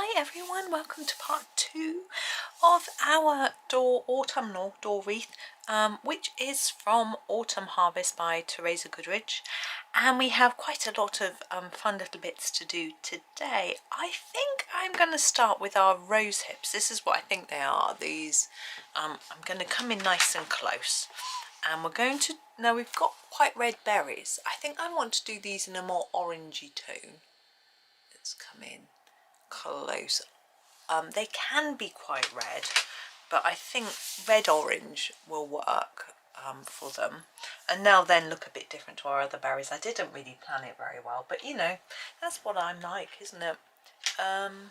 Hi everyone, welcome to part 2 of our autumnal door wreath, which is from Autumn Harvest by Teresa Goodridge, and we have quite a lot of fun little bits to do today. I think I'm going to start with our rose hips. This is what I think they are. These, I'm going to come in nice and close, and we're going to, now we've got quite red berries. I think I want to do these in a more orangey tone. Let's come in close. They can be quite red, but I think red-orange will work for them. And now then look a bit different to our other berries. I didn't really plan it very well, but you know, that's what I'm like, isn't it? I'm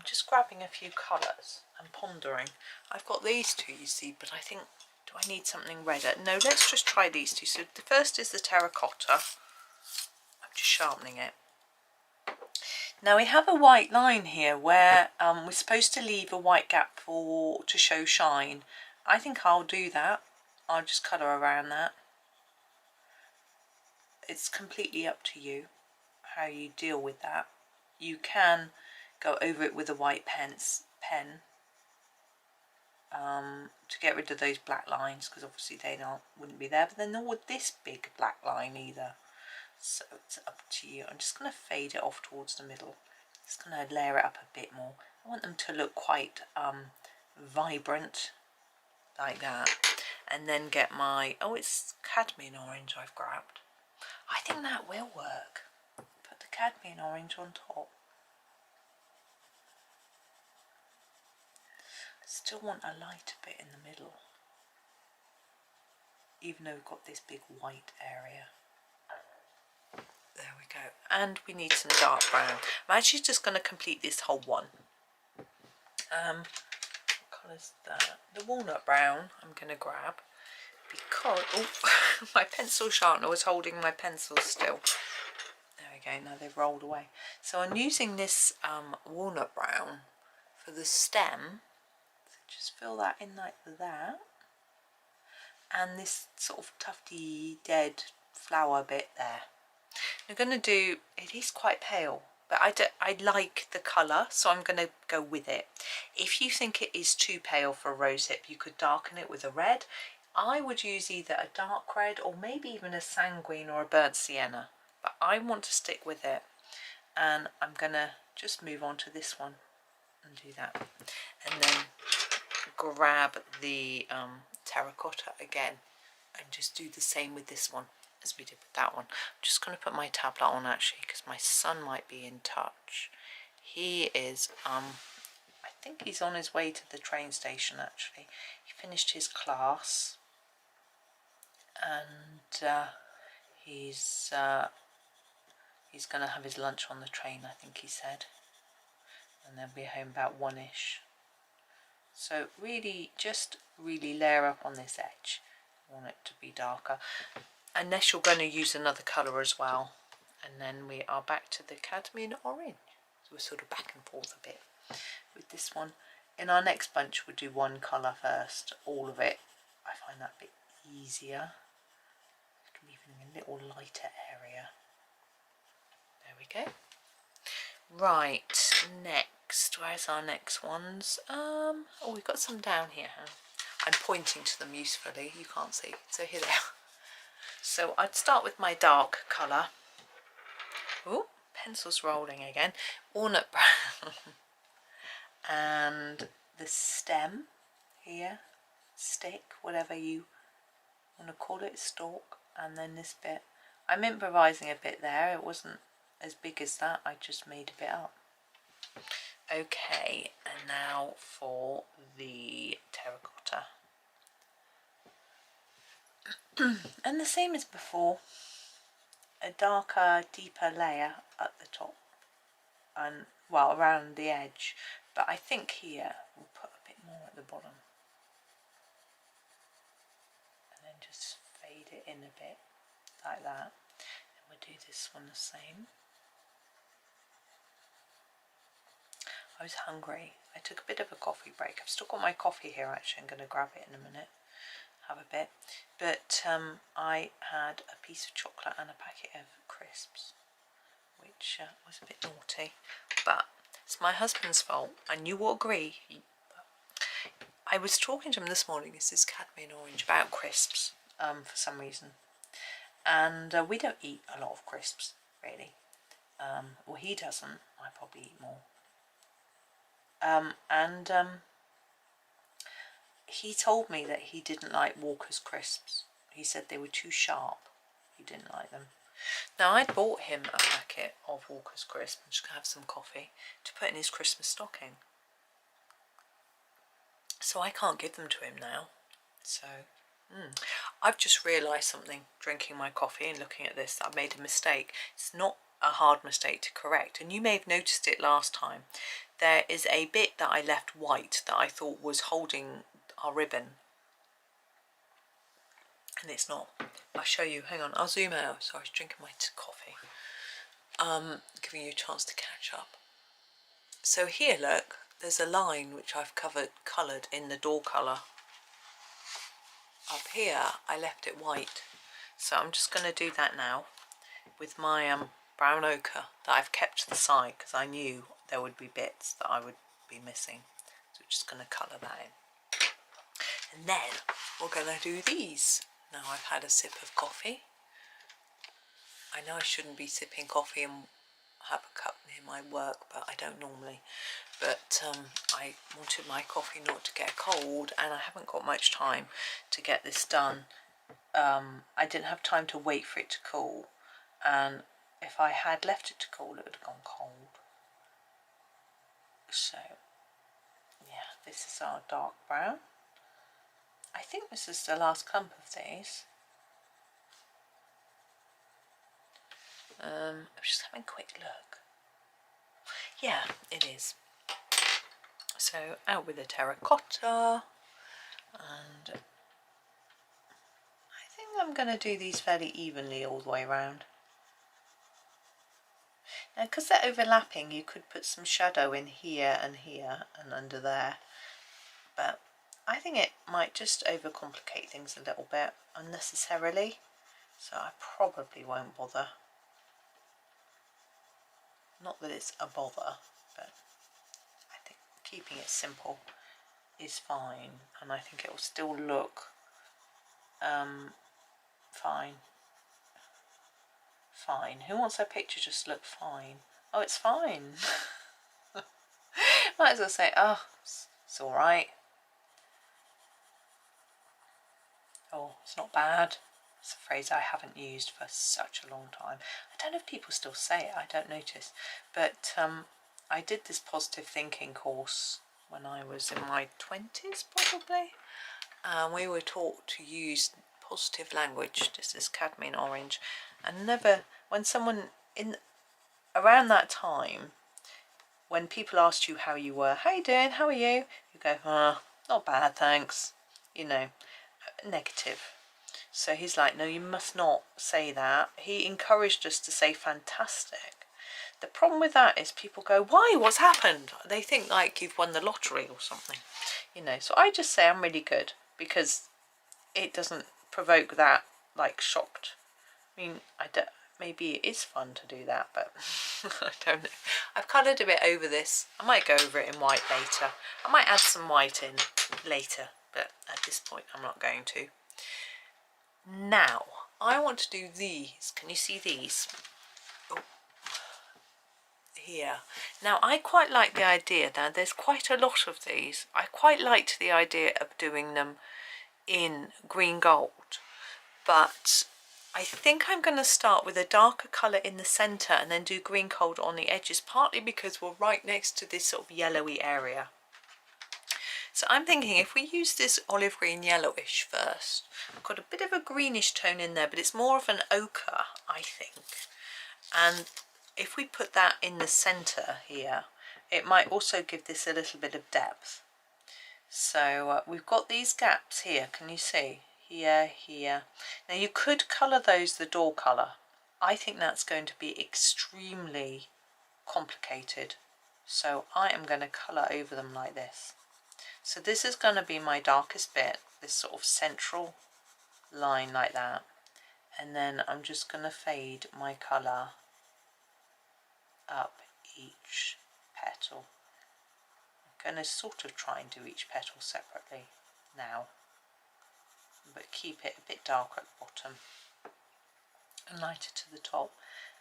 just grabbing a few colours and pondering. I've got these two, you see, but I think, do I need something redder? No, let's just try these two. So the first is the terracotta. I'm just sharpening it. Now we have a white line here where we're supposed to leave a white gap to show shine. I think I'll do that. I'll just colour around that. It's completely up to you how you deal with that. You can go over it with a white pen to get rid of those black lines, because obviously they wouldn't be there, but they're not with this big black line either. So it's up to you. I'm just going to fade it off towards the middle. Just going to layer it up a bit more. I want them to look quite vibrant, like that. And then get my, oh, it's cadmium orange I've grabbed. I think that will work. Put the cadmium orange on top. I still want a lighter bit in the middle, even though we've got this big white area. There we go. And we need some dark brown. I'm actually just going to complete this whole one. What colour is that? The walnut brown I'm going to grab, because, oh, my pencil sharpener was holding my pencils still. There we go, now they've rolled away. So I'm using this walnut brown for the stem. So just fill that in like that. And this sort of tufty dead flower bit there. I'm going to do, it is quite pale, but I like the colour, so I'm going to go with it. If you think it is too pale for a rose hip, you could darken it with a red. I would use either a dark red or maybe even a sanguine or a burnt sienna, but I want to stick with it. And I'm going to just move on to this one and do that. And then grab the terracotta again and just do the same with this one as we did with that one. I'm just going to put my tablet on actually, because my son might be in touch. He is, I think he's on his way to the train station actually. He finished his class and he's going to have his lunch on the train, I think he said, and then be home about 1ish. So really, just really layer up on this edge. I want it to be darker. Unless you're going to use another colour as well. And then we are back to the cadmium orange. So we're sort of back and forth a bit with this one. In our next bunch we'll do one colour first, all of it. I find that a bit easier. Even a little lighter area. There we go. Right, next. Where's our next ones? Oh, we've got some down here. I'm pointing to them usefully. You can't see. So here they are. So I'd start with my dark colour. Oh, pencil's rolling again. Walnut brown. And the stem here, stick, whatever you want to call it, stalk. And then this bit. I'm improvising a bit there. It wasn't as big as that. I just made a bit up. Okay, and now for the terracotta. And the same as before, a darker, deeper layer at the top and, well, around the edge, but I think here we'll put a bit more at the bottom and then just fade it in a bit like that. And we'll do this one the same. I was hungry. I took a bit of a coffee break. I've still got my coffee here actually. I'm going to grab it in a minute. Have a bit, but I had a piece of chocolate and a packet of crisps, which was a bit naughty, but it's my husband's fault, and you will agree. I was talking to him this morning, this is cadmium orange, about crisps for some reason, and we don't eat a lot of crisps really. Well, he doesn't, I probably eat more. He told me that he didn't like Walker's crisps. He said they were too sharp. He didn't like them. Now, I'd bought him a packet of Walker's crisps, I'm just going to have some coffee, to put in his Christmas stocking. So I can't give them to him now. So, I've just realised something, drinking my coffee and looking at this, that I made a mistake. It's not a hard mistake to correct, and you may have noticed it last time. There is a bit that I left white that I thought was holding our ribbon, and it's not. I'll show you, hang on, I'll zoom out. So I was drinking my coffee, giving you a chance to catch up. So here, look, there's a line which I've coloured in the door colour. Up here I left it white, so I'm just going to do that now with my brown ochre that I've kept to the side because I knew there would be bits that I would be missing. So we're just going to colour that in. And then we're going to do these. Now I've had a sip of coffee. I know I shouldn't be sipping coffee and have a cup near my work, but I don't normally. But I wanted my coffee not to get cold, and I haven't got much time to get this done. I didn't have time to wait for it to cool, and if I had left it to cool, it would have gone cold. So yeah, this is our dark brown. I think this is the last clump of these. I'm just having a quick look. Yeah, it is. So out with the terracotta, and I think I'm going to do these fairly evenly all the way around. Now, because they're overlapping, you could put some shadow in here and under there, but I think it might just overcomplicate things a little bit unnecessarily, so I probably won't bother. Not that it's a bother, but I think keeping it simple is fine, and I think it will still look fine. Fine. Who wants their picture just to look fine? Oh, it's fine. Might as well say, oh, it's alright. Oh, it's not bad. It's a phrase I haven't used for such a long time. I don't know if people still say it, I don't notice. But I did this positive thinking course when I was in my 20s probably. We were taught to use positive language. This is cadmium orange. And never, when someone around that time, when people asked you how you were, how you doing, how are you? You go, not bad, thanks. You know, negative. So he's like, no, you must not say that. He encouraged us to say fantastic. The problem with that is people go, why, what's happened? They think like you've won the lottery or something, you know. So I just say I'm really good, because it doesn't provoke that like shocked. I mean, maybe it is fun to do that, but I don't know. I've coloured a bit over this. I might go over it in white later. I might add some white in later, but at this point I'm not going to. Now, I want to do these. Can you see these? Oh, here. Now, I quite like the idea. Now, there's quite a lot of these. I quite liked the idea of doing them in green gold, but I think I'm going to start with a darker colour in the centre and then do green gold on the edges, partly because we're right next to this sort of yellowy area. So I'm thinking if we use this olive green yellowish first, I've got a bit of a greenish tone in there, but it's more of an ochre, I think. And if we put that in the centre here, it might also give this a little bit of depth. So we've got these gaps here, can you see? Here, here. Now you could colour those the door colour. I think that's going to be extremely complicated. So I am going to colour over them like this. So this is going to be my darkest bit, this sort of central line like that. And then I'm just going to fade my colour up each petal. I'm going to sort of try and do each petal separately now, but keep it a bit darker at the bottom and lighter to the top.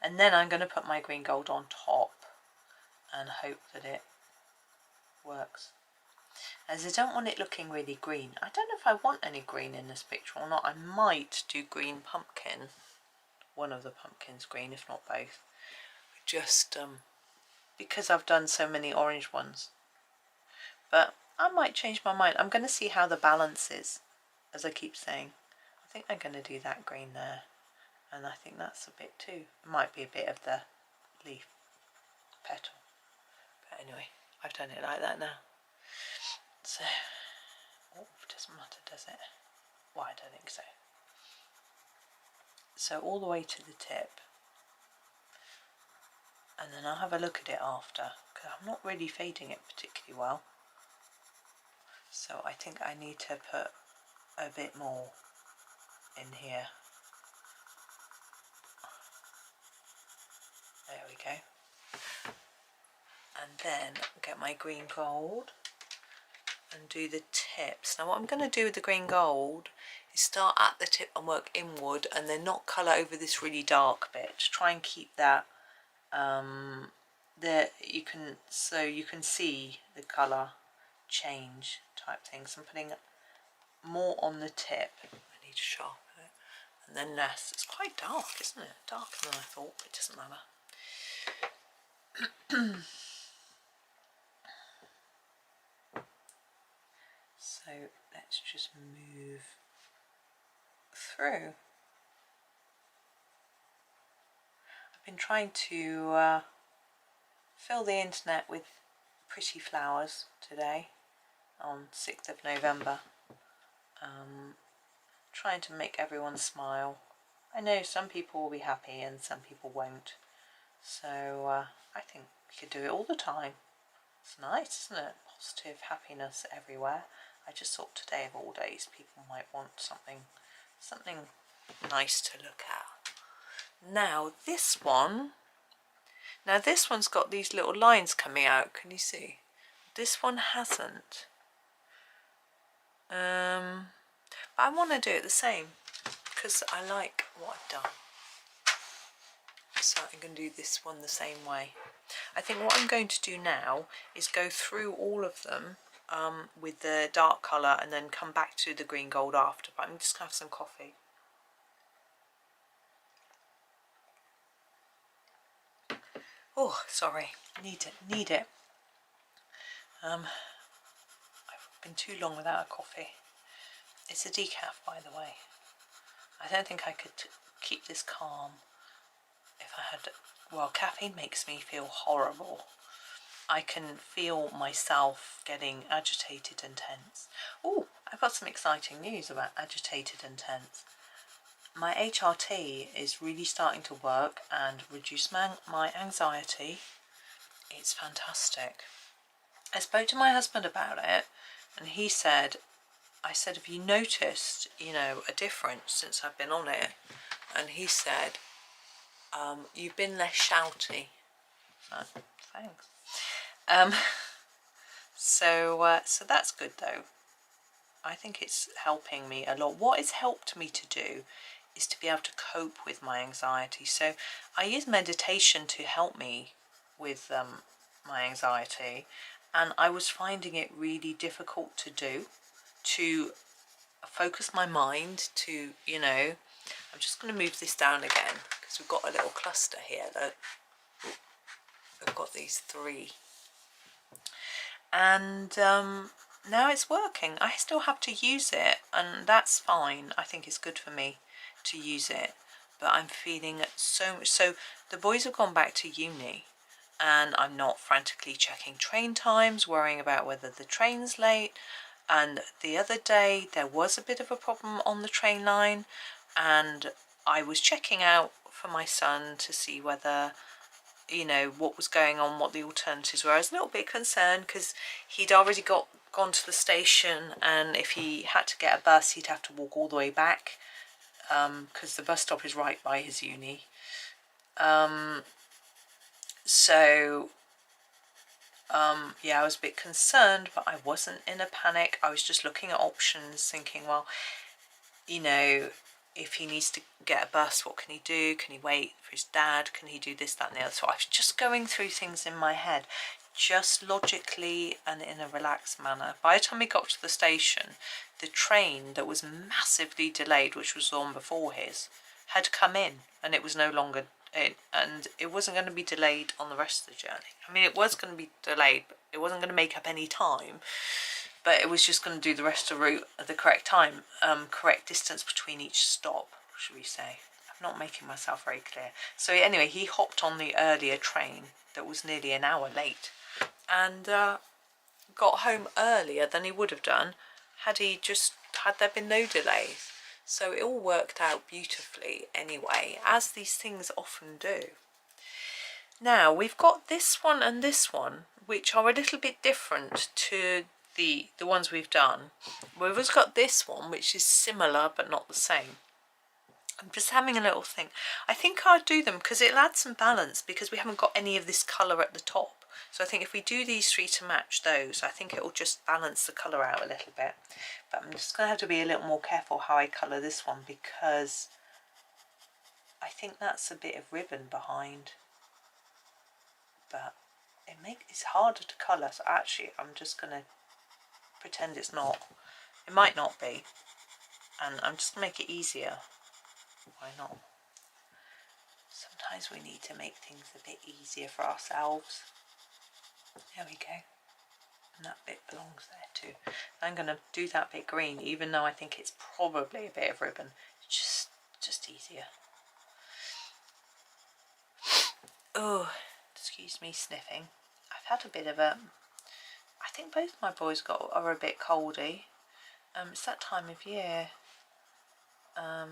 And then I'm going to put my green gold on top and hope that it works. As I don't want it looking really green. I don't know if I want any green in this picture or not. I might do green pumpkin. One of the pumpkins green, if not both. Just because I've done so many orange ones. But I might change my mind. I'm going to see how the balance is, as I keep saying. I think I'm going to do that green there. And I think that's a bit too. It might be a bit of the leaf petal. But anyway, I've done it like that now. So, oh, it doesn't matter, does it? Well, I don't think so. So all the way to the tip. And then I'll have a look at it after, because I'm not really fading it particularly well. So I think I need to put a bit more in here. There we go. And then get my green gold and do the tips. Now what I'm going to do with the green gold is start at the tip and work inward, and then not colour over this really dark bit. Try and keep that there, so you can see the colour change type things. I'm putting more on the tip. I need to sharpen it, and then less. It's quite dark, isn't it? Darker than I thought, but it doesn't matter. So let's just move through. I've been trying to fill the internet with pretty flowers today on 6th of November. Trying to make everyone smile. I know some people will be happy and some people won't. So I think we could do it all the time. It's nice, isn't it? Positive happiness everywhere. I just thought today of all days people might want something nice to look at. Now this one's got these little lines coming out. Can you see? This one hasn't. But I want to do it the same because I like what I've done. So I'm going to do this one the same way. I think what I'm going to do now is go through all of them with the dark colour and then come back to the green gold after. But I'm just going to have some coffee. Oh, sorry, need it. I've been too long without a coffee. It's a decaf, by the way. I don't think I could keep this calm if I had, well, caffeine makes me feel horrible. I can feel myself getting agitated and tense. Oh, I've got some exciting news about agitated and tense. My HRT is really starting to work and reduce my anxiety. It's fantastic. I spoke to my husband about it and he said, I said, have you noticed, a difference since I've been on it? And he said, you've been less shouty. So, thanks. So that's good though. I think it's helping me a lot. What it's helped me to do is to be able to cope with my anxiety. So I use meditation to help me with my anxiety, and I was finding it really difficult to do, to focus my mind to, I'm just going to move this down again because we've got a little cluster here. Look, I've got these three. And now it's working. I still have to use it, and that's fine. I think it's good for me to use it, but I'm feeling so much. So the boys have gone back to uni and I'm not frantically checking train times, worrying about whether the train's late. And the other day there was a bit of a problem on the train line, and I was checking out for my son to see whether, what was going on, what the alternatives were. I was a little bit concerned because he'd already gone to the station, and if he had to get a bus he'd have to walk all the way back because the bus stop is right by his uni. So yeah, I was a bit concerned, but I wasn't in a panic. I was just looking at options, thinking, well, you know, if he needs to get a bus, what can he do? Can he wait for his dad? Can he do this, that and the other? So I was just going through things in my head, just logically and in a relaxed manner. By the time we got to the station, the train that was massively delayed, which was the one before his, had come in, and it was no longer in, and it wasn't going to be delayed on the rest of the journey. I mean, it was going to be delayed, but it wasn't going to make up any time, but it was just going to do the rest of the route at the correct time, correct distance between each stop, should we say. I'm not making myself very clear. So anyway, he hopped on the earlier train that was nearly an hour late, and got home earlier than he would have done had there been no delays. So it all worked out beautifully anyway, as these things often do. Now we've got this one and this one, which are a little bit different to the ones we've done. We've also got this one, which is similar but not the same. I'm just having a little think. I think I'll do them because it'll add some balance, because we haven't got any of this colour at the top. So I think if we do these three to match those, I think it will just balance the colour out a little bit. But I'm just going to have to be a little more careful how I colour this one, because I think that's a bit of ribbon behind. But it's harder to colour, so actually I'm just going to pretend it's not. It might not be. And I'm just going to make it easier. Why not? Sometimes we need to make things a bit easier for ourselves. There we go. And that bit belongs there too. I'm going to do that bit green, even though I think it's probably a bit of ribbon. Just easier. Oh, excuse me sniffing. I've had a bit of a... I think both my boys are a bit coldy. It's that time of year. I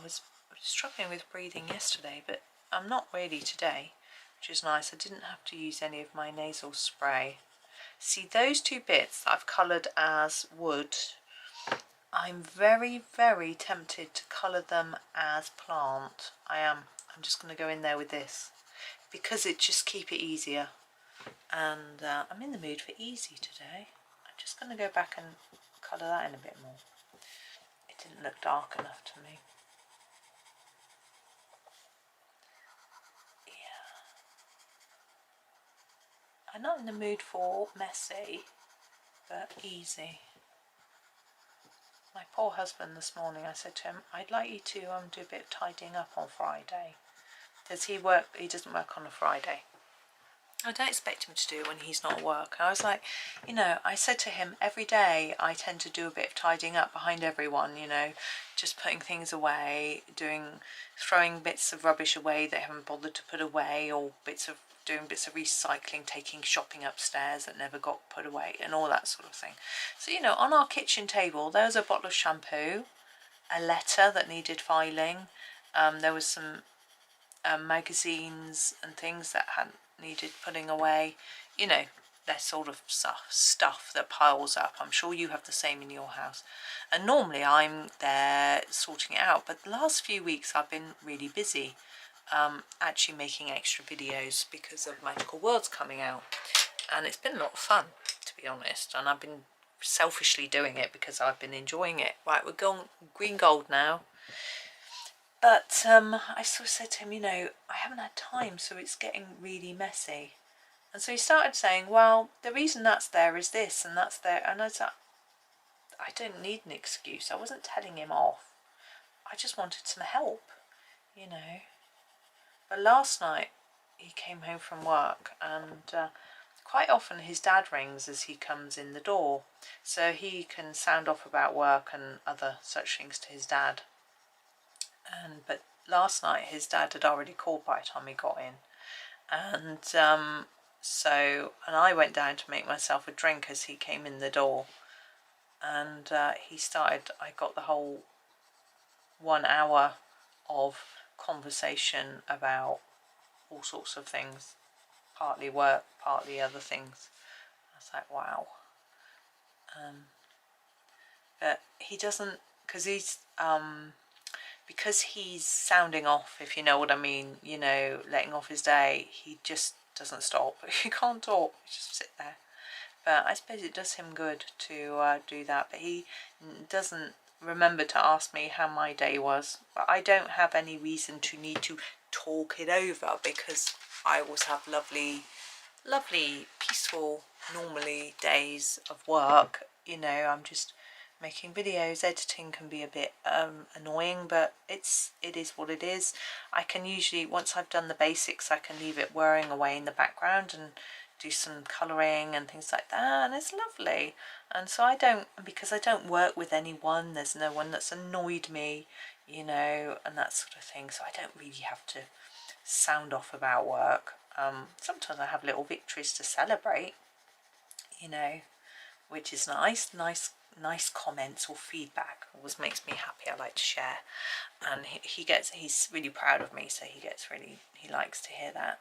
was struggling with breathing yesterday, but I'm not really today, which is nice. I didn't have to use any of my nasal spray. See, those two bits that I've coloured as wood, I'm very, very tempted to colour them as plant. I am. I'm just going to go in there with this, because it just keep it easier. And I'm in the mood for easy today. I'm just going to go back and colour that in a bit more. It didn't look dark enough to me. Yeah. I'm not in the mood for messy, but easy. My poor husband this morning, I said to him, I'd like you to do a bit of tidying up on Friday. Does he work? He doesn't work on a Friday. I don't expect him to do it when he's not at work. I was like, I said to him, every day I tend to do a bit of tidying up behind everyone, just putting things away, throwing bits of rubbish away that I haven't bothered to put away, or doing bits of recycling, taking shopping upstairs that never got put away, and all that sort of thing. So, on our kitchen table, there was a bottle of shampoo, a letter that needed filing, there was some magazines and things that hadn't needed putting away, that sort of stuff that piles up. I'm sure you have the same in your house, and normally I'm there sorting it out, but the last few weeks I've been really busy actually making extra videos because of Magical Worlds coming out, and it's been a lot of fun, to be honest, and I've been selfishly doing it because I've been enjoying it. Right, we're going green gold now. But I sort of said to him, I haven't had time, so it's getting really messy. And so he started saying, well, the reason that's there is this and that's there. And I was like, I don't need an excuse. I wasn't telling him off. I just wanted some help, But last night he came home from work, and quite often his dad rings as he comes in the door. So he can sound off about work and other such things to his dad. But last night his dad had already called by the time he got in, and I went down to make myself a drink as he came in the door, and I got the whole 1 hour of conversation about all sorts of things, partly work, partly other things. I was like, wow. But he doesn't, because he's because he's sounding off, if you know what I mean, you know, letting off his day, he just doesn't stop. He can't talk, he just sit there. But I suppose it does him good to do that. But he doesn't remember to ask me how my day was. But I don't have any reason to need to talk it over, because I always have lovely, peaceful, normally days of work. You know, I'm just making videos. Editing can be a bit annoying, but it is what it is. I can usually, once I've done the basics, I can leave it whirring away in the background and do some colouring and things like that, and it's lovely. And so because I don't work with anyone, there's no one that's annoyed me, you know, and that sort of thing, so I don't really have to sound off about work. Sometimes I have little victories to celebrate, you know, which is nice comments or feedback always makes me happy. I like to share, and he's really proud of me, so he likes to hear that.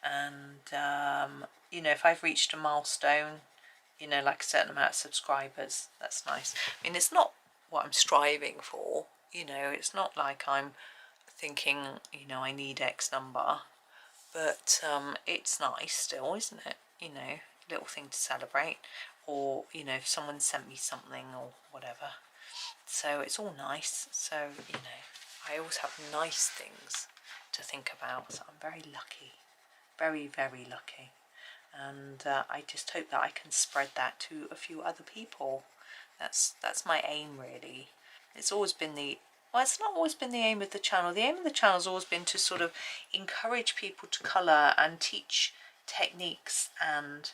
And you know, if I've reached a milestone, you know, like a certain amount of subscribers, that's nice. I mean, it's not what I'm striving for, you know, it's not like I'm thinking, you know, I need X number, but it's nice still, isn't it? You know, little thing to celebrate, or, you know, if someone sent me something or whatever. So it's all nice. So, you know, I always have nice things to think about, so I'm very lucky. Very, very lucky. And I just hope that I can spread that to a few other people. That's my aim, really. It's always been it's not always been the aim of the channel. The aim of the channel has always been to sort of encourage people to colour and teach techniques and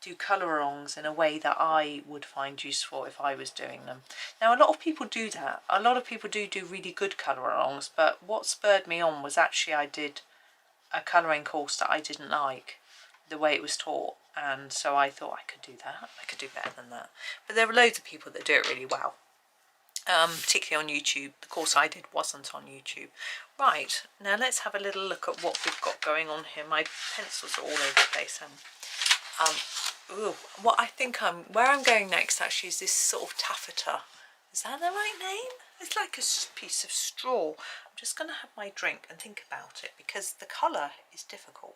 do colour-alongs in a way that I would find useful if I was doing them. Now, a lot of people do that. A lot of people do really good colour-alongs, but what spurred me on was actually I did a colouring course that I didn't like the way it was taught, and so I thought I could do that. I could do better than that. But there are loads of people that do it really well, particularly on YouTube. The course I did wasn't on YouTube. Right, now let's have a little look at what we've got going on here. My pencils are all over the place. What I think where I'm going next actually is this sort of taffeta. Is that the right name? It's like a piece of straw. I'm just going to have my drink and think about it, because the colour is difficult.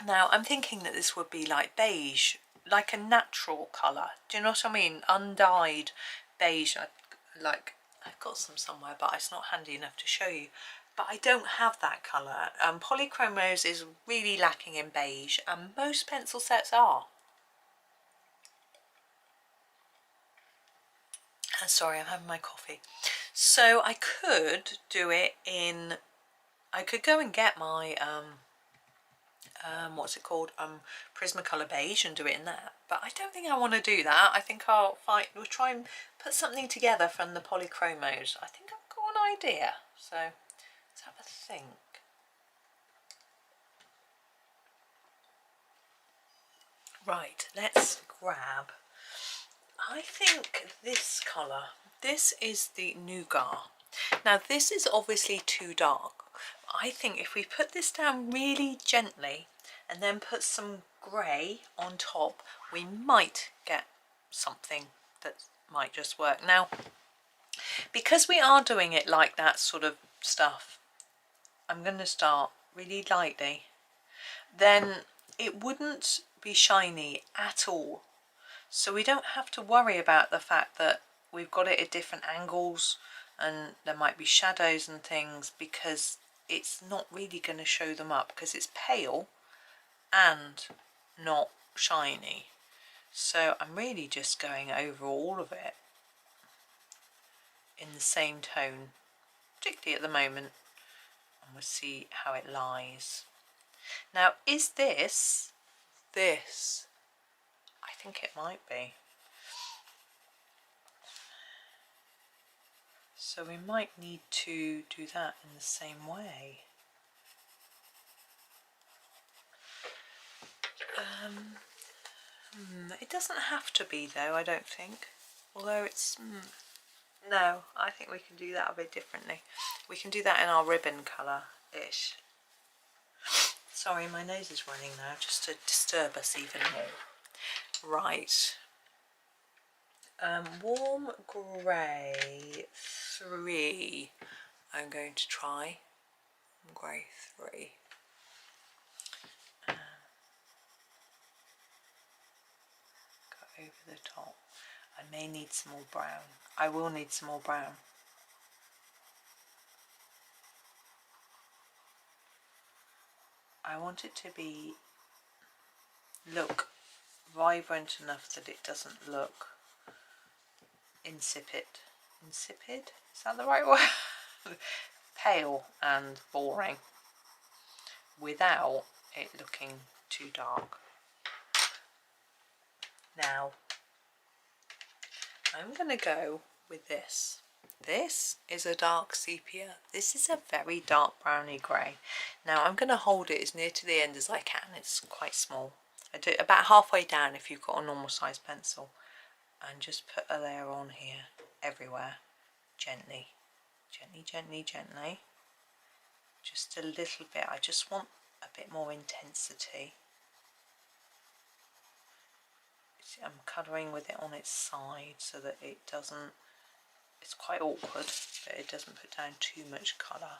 Now, I'm thinking that this would be like beige, like a natural colour. Do you know what I mean? Undyed beige. I've got some somewhere, but it's not handy enough to show you. But I don't have that colour. Polychromos is really lacking in beige, and most pencil sets are. Sorry, I'm having my coffee. So I could do it in, I could go and get my what's it called, Prismacolor beige, and do it in that, but I don't think I want to do that. I think we'll try and put something together from the Polychromos. I think I've got an idea, so let's have a think. Right, let's grab, I think this colour, this is the nougat. Now this is obviously too dark. I think if we put this down really gently and then put some grey on top, we might get something that might just work. Now, because we are doing it like that sort of stuff, I'm going to start really lightly. Then it wouldn't be shiny at all. So we don't have to worry about the fact that we've got it at different angles and there might be shadows and things, because it's not really going to show them up, because it's pale and not shiny. So I'm really just going over all of it in the same tone, particularly at the moment, and we'll see how it lies. Now, is this? I think it might be. So we might need to do that in the same way. It doesn't have to be though, I don't think. Although it's... no, I think we can do that a bit differently. We can do that in our ribbon colour-ish. Sorry, my nose is running now, just to disturb us even more. Right. Warm grey 3. I'm going to try grey 3. Go over the top. I may need some more brown. I will need some more brown. I want it to be look vibrant enough that it doesn't look insipid. Insipid? Is that the right word? Pale and boring without it looking too dark. Now I'm going to go with this. This is a dark sepia. This is a very dark browny grey. Now I'm going to hold it as near to the end as I can. It's quite small. I do it about halfway down if you've got a normal size pencil, and just put a layer on here everywhere, gently, gently, gently, gently. Just a little bit. I just want a bit more intensity. See, I'm colouring with it on its side so that it doesn't, it's quite awkward, but it doesn't put down too much colour.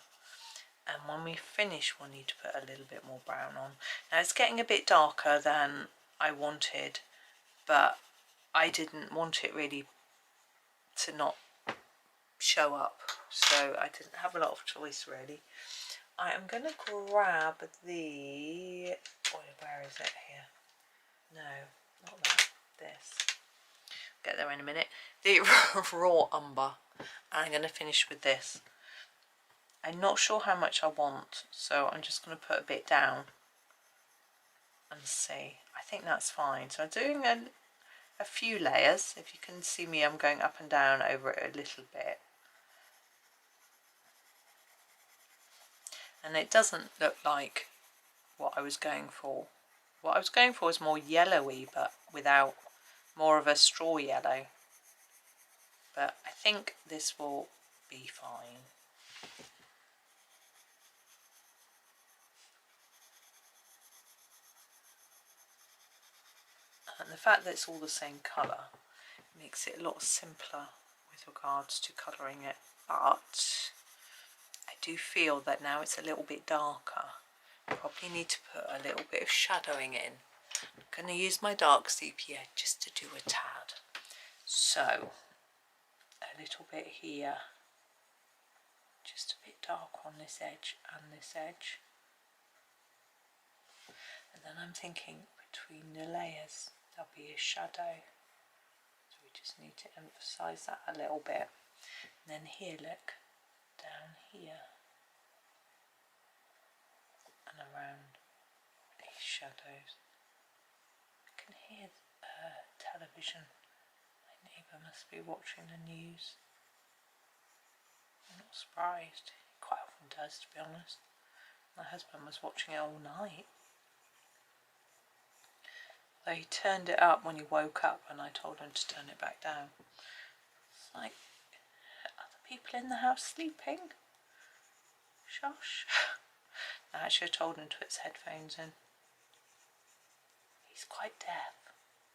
And when we finish, we'll need to put a little bit more brown on. Now it's getting a bit darker than I wanted, but I didn't want it really to not show up, so I didn't have a lot of choice really. I am going to grab the, where is it here? No, not that, this. Get there in a minute. The raw umber. And I'm going to finish with this. I'm not sure how much I want, so I'm just going to put a bit down and see. I think that's fine. So I'm doing a few layers. If you can see me, I'm going up and down over it a little bit. And it doesn't look like what I was going for. What I was going for is more yellowy, but without more of a straw yellow. But I think this will be fine. And the fact that it's all the same colour makes it a lot simpler with regards to colouring it. But I do feel that now it's a little bit darker. I probably need to put a little bit of shadowing in. I'm going to use my dark sepia just to do a tad. So a little bit here, just a bit dark on this edge and this edge. And then I'm thinking between the layers there'll be a shadow. So we just need to emphasise that a little bit. And then here, look, down here and around these shadows. I can hear television. My neighbour must be watching the news. I'm not surprised. He quite often does, to be honest. My husband was watching it all night. Though he turned it up when he woke up and I told him to turn it back down. It's like, are the people in the house sleeping? Shush. I actually told him to put his headphones in. He's quite deaf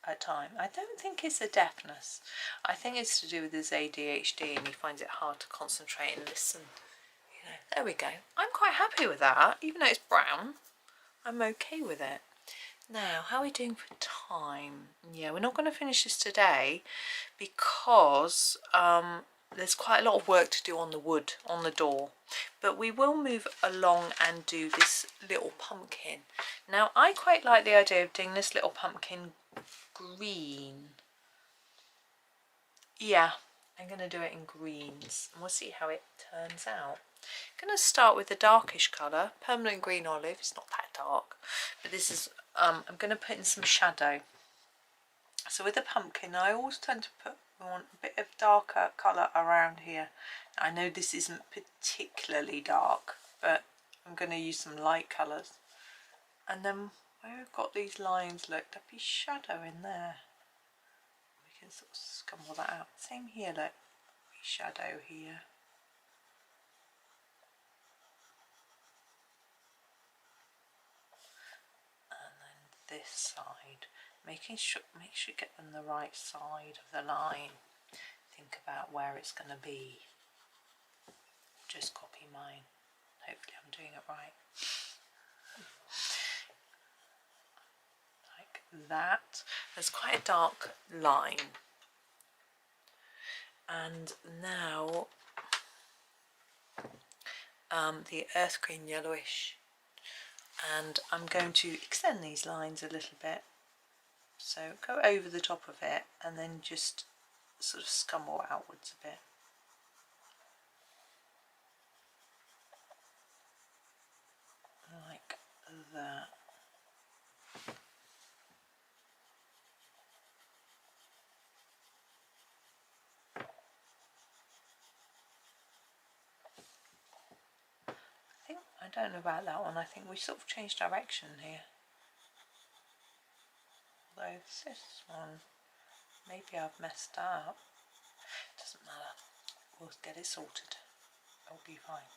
at times. I don't think it's a deafness. I think it's to do with his ADHD and he finds it hard to concentrate and listen. You know, there we go. I'm quite happy with that. Even though it's brown, I'm okay with it. Now, how are we doing for time? Yeah, we're not going to finish this today because there's quite a lot of work to do on the wood, on the door. But we will move along and do this little pumpkin. Now, I quite like the idea of doing this little pumpkin green. Yeah, I'm going to do it in greens and we'll see how it turns out. I'm going to start with the darkish colour, permanent green olive. It's not that dark, but this is, I'm going to put in some shadow. So with the pumpkin, I always tend to put, I want a bit of darker colour around here. I know this isn't particularly dark, but I'm going to use some light colours. And then where we've got these lines, look, there'll be shadow in there. We can sort of scumble that out. Same here, look, be shadow here. And then this side. make sure you get them the right side of the line. Think about where it's going to be. Just copy mine. Hopefully I'm doing it right. Like that. There's quite a dark line. And now the earth green yellowish, and I'm going to extend these lines a little bit, so go over the top of it and then just sort of scumble outwards a bit. Like that. I don't know about that one. I think we sort of changed direction here. Although this one, maybe I've messed up. Doesn't matter. We'll get it sorted. It'll be fine.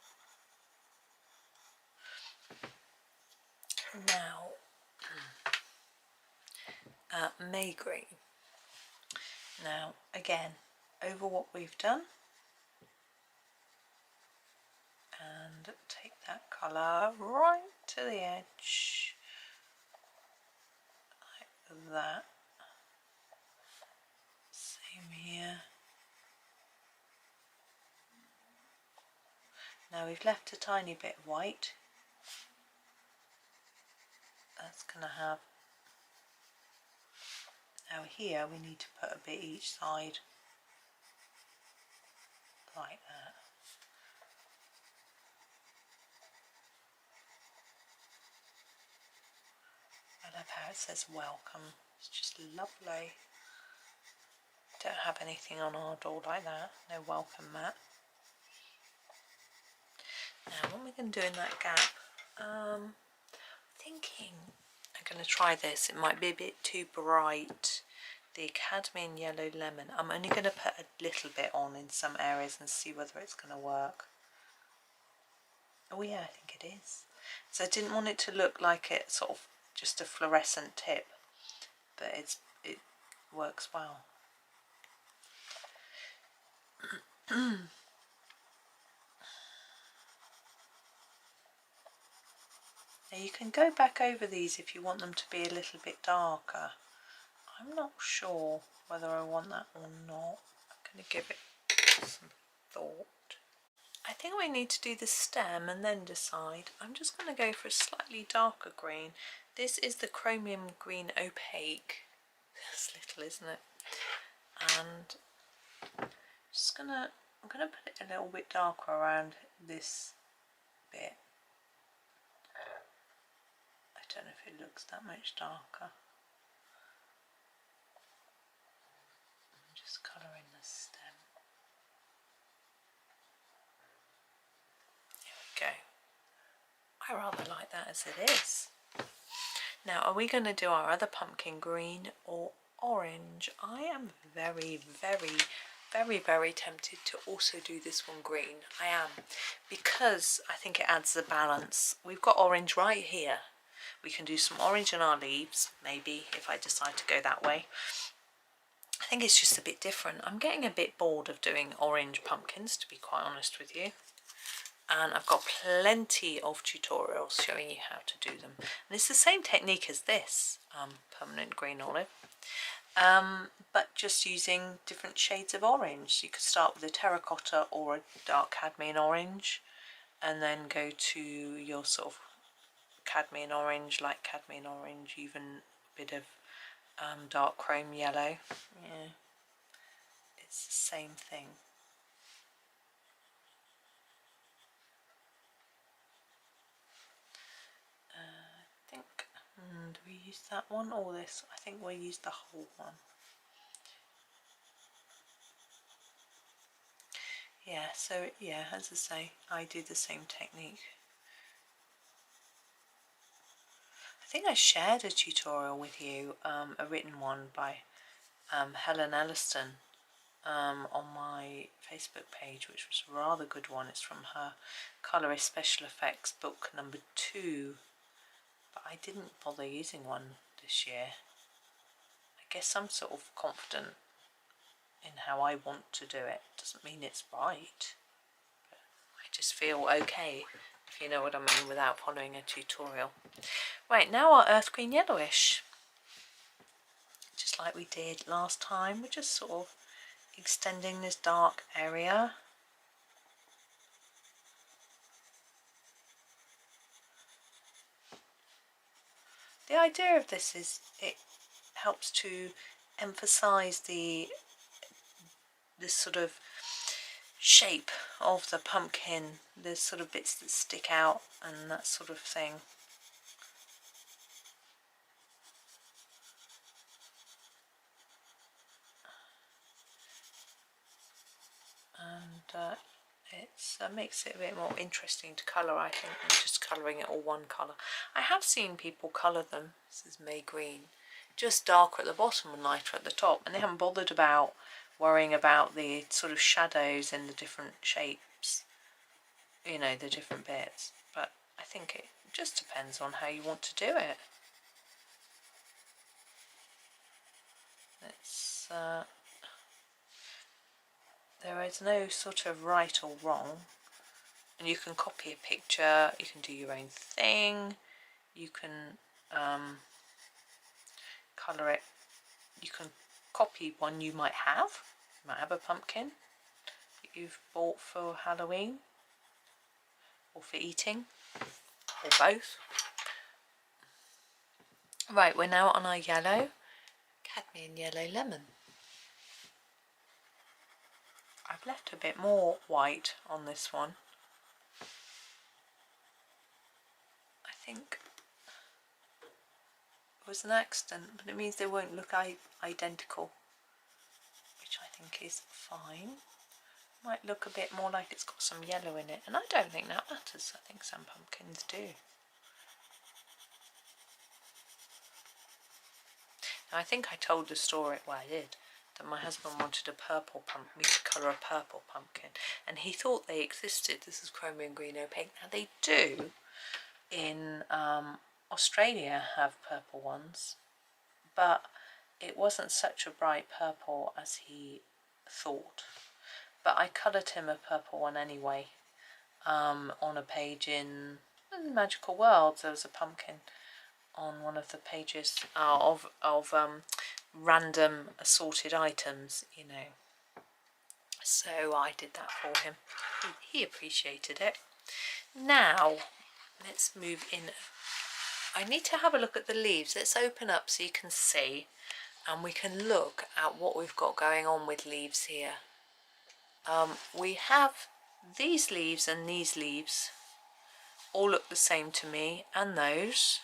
Now, May green. Now, again, over what we've done. And take that colour right to the edge, like that. Same here. Now we've left a tiny bit of white. That's going to have, now here we need to put a bit each side, like that. I love how it says welcome. It's just lovely. Don't have anything on our door like that. No welcome mat. Now what am I going to do in that gap? Thinking I'm going to try this. It might be a bit too bright. The cadmium yellow lemon. I'm only going to put a little bit on in some areas and see whether it's going to work. Oh yeah, I think it is. So I didn't want it to look like it's sort of just a fluorescent tip, but it works well. Now you can go back over these if you want them to be a little bit darker. I'm not sure whether I want that or not. I'm going to give it some thought. I think we need to do the stem and then decide. I'm just going to go for a slightly darker green. This is the chromium green opaque. It's little, isn't it? And I'm gonna put it a little bit darker around this bit. I don't know if it looks that much darker. I'm just colouring the stem. There we go. I rather like that as it is. Now, are we going to do our other pumpkin green or orange? I am very, very, very, very tempted to also do this one green. I am, because I think it adds the balance. We've got orange right here. We can do some orange in our leaves, maybe, if I decide to go that way. I think it's just a bit different. I'm getting a bit bored of doing orange pumpkins, to be quite honest with you. And I've got plenty of tutorials showing you how to do them. And it's the same technique as this permanent green olive, but just using different shades of orange. So you could start with a terracotta or a dark cadmium orange, and then go to your sort of cadmium orange, light cadmium orange, even a bit of dark chrome yellow. Yeah, it's the same thing. Do we use that one or this? I think we'll use the whole one. Yeah, so yeah, as I say, I do the same technique. I think I shared a tutorial with you, a written one by Helen Elliston on my Facebook page, which was a rather good one. It's from her Colorist Special Effects book number 2. But I didn't bother using one this year. guess I'm sort of confident in how I want to do it. Doesn't mean it's right. But I just feel okay, if you know what I mean, without following a tutorial. Right, now our earth green yellowish. Just like we did last time, we're just sort of extending this dark area. The idea of this is it helps to emphasize this sort of shape of the pumpkin, the sort of bits that stick out and that sort of thing. And it makes it a bit more interesting to colour, I think, than just colouring it all one colour. I have seen people colour them, this is May green, just darker at the bottom and lighter at the top, and they haven't bothered about worrying about the sort of shadows in the different shapes, you know, the different bits. But I think it just depends on how you want to do it. It's there is no sort of right or wrong, and you can copy a picture, you can do your own thing, you can colour it, you can copy one you might have. You might have a pumpkin that you've bought for Halloween or for eating, or both. Right, we're now on our yellow, cadmium yellow lemon. I've left a bit more white on this one. I think it was an accident, but it means they won't look identical, which I think is fine. Might look a bit more like it's got some yellow in it, and I don't think that matters. I think some pumpkins do. Now I think I told the story, well I did, that my husband wanted me to colour a purple pumpkin, and he thought they existed. This is chromium green opaque. Now they do in Australia have purple ones, but it wasn't such a bright purple as he thought. But I coloured him a purple one anyway, on a page in Magical Worlds. There was a pumpkin on one of the pages of random assorted items, you know. So I did that for him. He appreciated it. Now let's move in. I need to have a look at the leaves. Let's open up so you can see, and we can look at what we've got going on with leaves here. We have these leaves and these leaves all look the same to me, and those.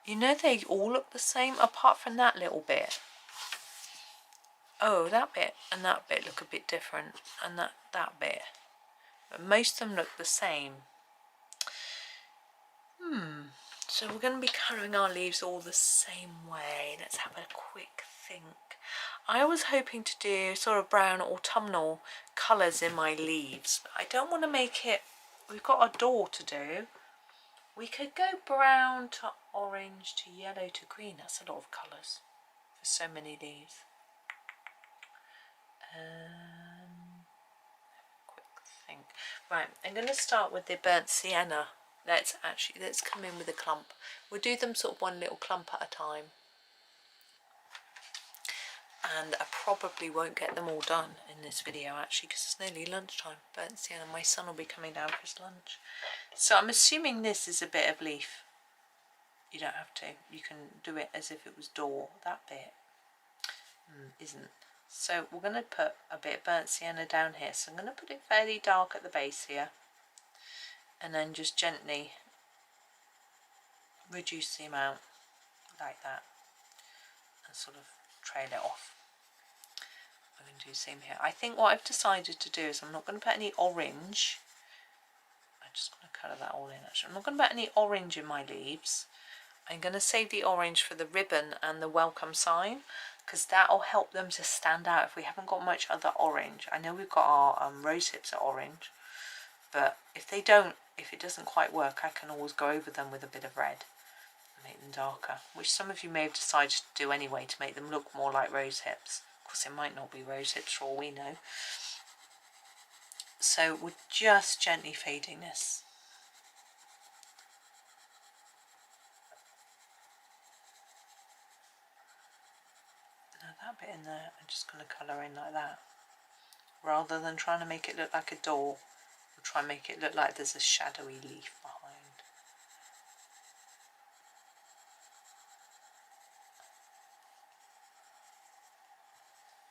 You know, they all look the same apart from that little bit. Oh, that bit and that bit look a bit different, and that bit. But most of them look the same. So we're going to be colouring our leaves all the same way. Let's have a quick think. I was hoping to do sort of brown autumnal colours in my leaves, but I don't want to make it, we've got a door to do. We could go brown to orange to yellow to green. That's a lot of colours for so many leaves. Quick think. Right, I'm going to start with the burnt sienna. Let's come in with a clump. We'll do them sort of one little clump at a time. And I probably won't get them all done in this video actually, because it's nearly lunchtime. Burnt sienna, my son will be coming down for his lunch. So I'm assuming this is a bit of leaf. You don't have to. You can do it as if it was door. That bit isn't. So we're going to put a bit of burnt sienna down here. So I'm going to put it fairly dark at the base here, and then just gently reduce the amount like that, and sort of trail it off. I'm going to do the same here. I think what I've decided to do is I'm not going to put any orange. I'm just going to colour that all in actually. I'm not going to put any orange in my leaves. I'm going to save the orange for the ribbon and the welcome sign, because that will help them to stand out if we haven't got much other orange. I know we've got our rose hips are orange, but if it doesn't quite work, I can always go over them with a bit of red make them darker, which some of you may have decided to do anyway to make them look more like rose hips. Of course, it might not be rose hips for all we know. So we're just gently fading this. Now that bit in there, I'm just going to colour in like that. Rather than trying to make it look like a door, we'll try and make it look like there's a shadowy leaf behind.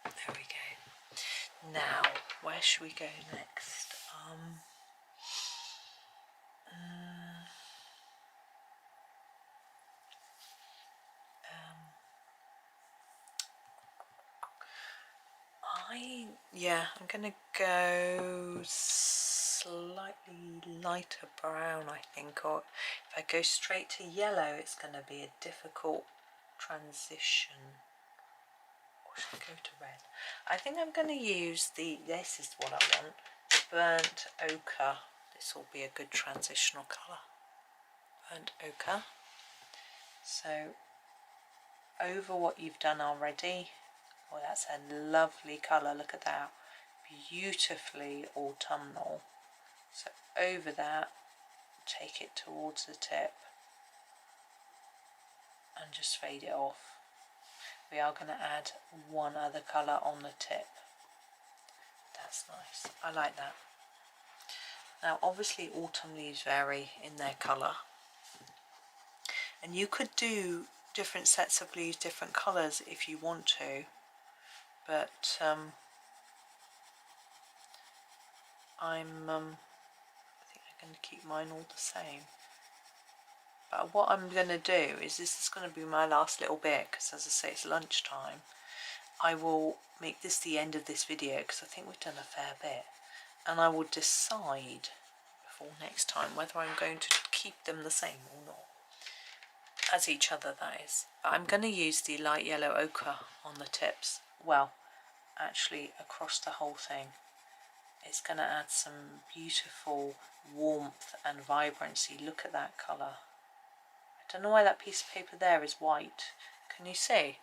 There we go. Now, where should we go next? I'm gonna go slightly lighter brown, I think, or if I go straight to yellow, it's gonna be a difficult transition. Or should I go to red? I think I'm gonna use this is what I want, the burnt ochre. This will be a good transitional colour. Burnt ochre. So over what you've done already. Oh, that's a lovely colour, look at that. Beautifully autumnal. So over that, take it towards the tip and just fade it off. We are going to add one other colour on the tip. That's nice, I like that. Now obviously autumn leaves vary in their colour, and you could do different sets of leaves, different colours if you want to, but I think I'm going to keep mine all the same. But what I'm going to do is, this is going to be my last little bit, because as I say it's lunchtime. I will make this the end of this video because I think we've done a fair bit, and I will decide before next time whether I'm going to keep them the same or not, as each other that is. But I'm going to use the light yellow ochre on the tips, well actually across the whole thing. It's going to add some beautiful warmth and vibrancy. Look at that colour. I don't know why that piece of paper there is white. Can you see?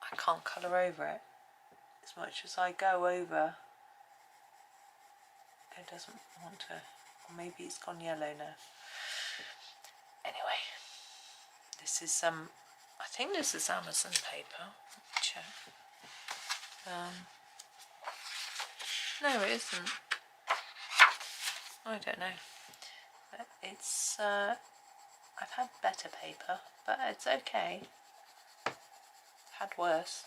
I can't colour over it. As much as I go over, it doesn't want to. Or maybe it's gone yellow now. Anyway, this is I think this is Amazon paper. Let me check. No, it isn't. I don't know. But it's I've had better paper, but it's okay. I've had worse.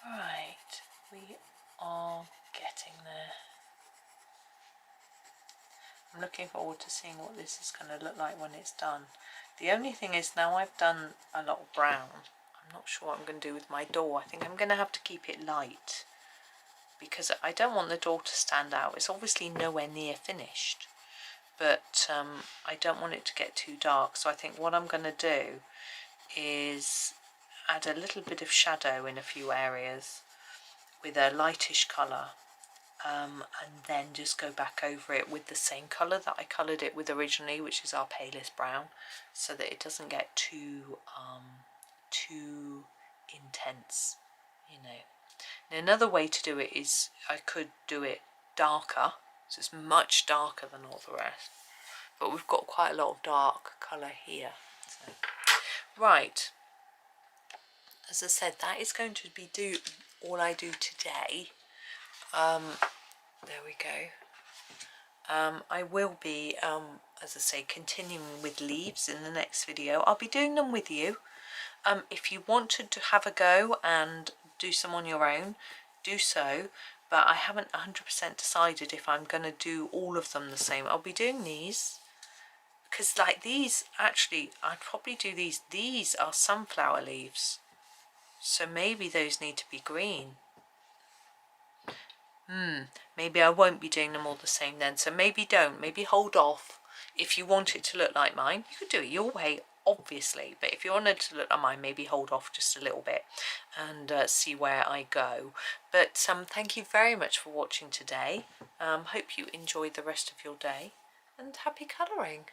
Right, we are getting there. I'm looking forward to seeing what this is going to look like when it's done. The only thing is, now I've done a lot of brown, I'm not sure what I'm going to do with my door. I think I'm going to have to keep it light, because I don't want the door to stand out. It's obviously nowhere near finished, but I don't want it to get too dark. So I think what I'm going to do is add a little bit of shadow in a few areas with a lightish colour, and then just go back over it with the same colour that I coloured it with originally, which is our palest brown, so that it doesn't get too intense, you know. Now, another way to do it is I could do it darker, so it's much darker than all the rest, but we've got quite a lot of dark colour here. So, right, as I said, that is going to be all I do today. There we go. I will be, as I say, continuing with leaves in the next video. I'll be doing them with you. If you wanted to have a go and do some on your own, do so, but I haven't 100% decided if I'm going to do all of them the same. I'll be doing these, because like these, actually, I'd probably do these. These are sunflower leaves, so maybe those need to be green. Maybe I won't be doing them all the same then, so maybe don't. Maybe hold off. If you want it to look like mine, you could do it your way. obviously, but if you wanted to look at mine, maybe hold off just a little bit and see where I go. But thank you very much for watching today. Hope you enjoyed the rest of your day, and happy colouring.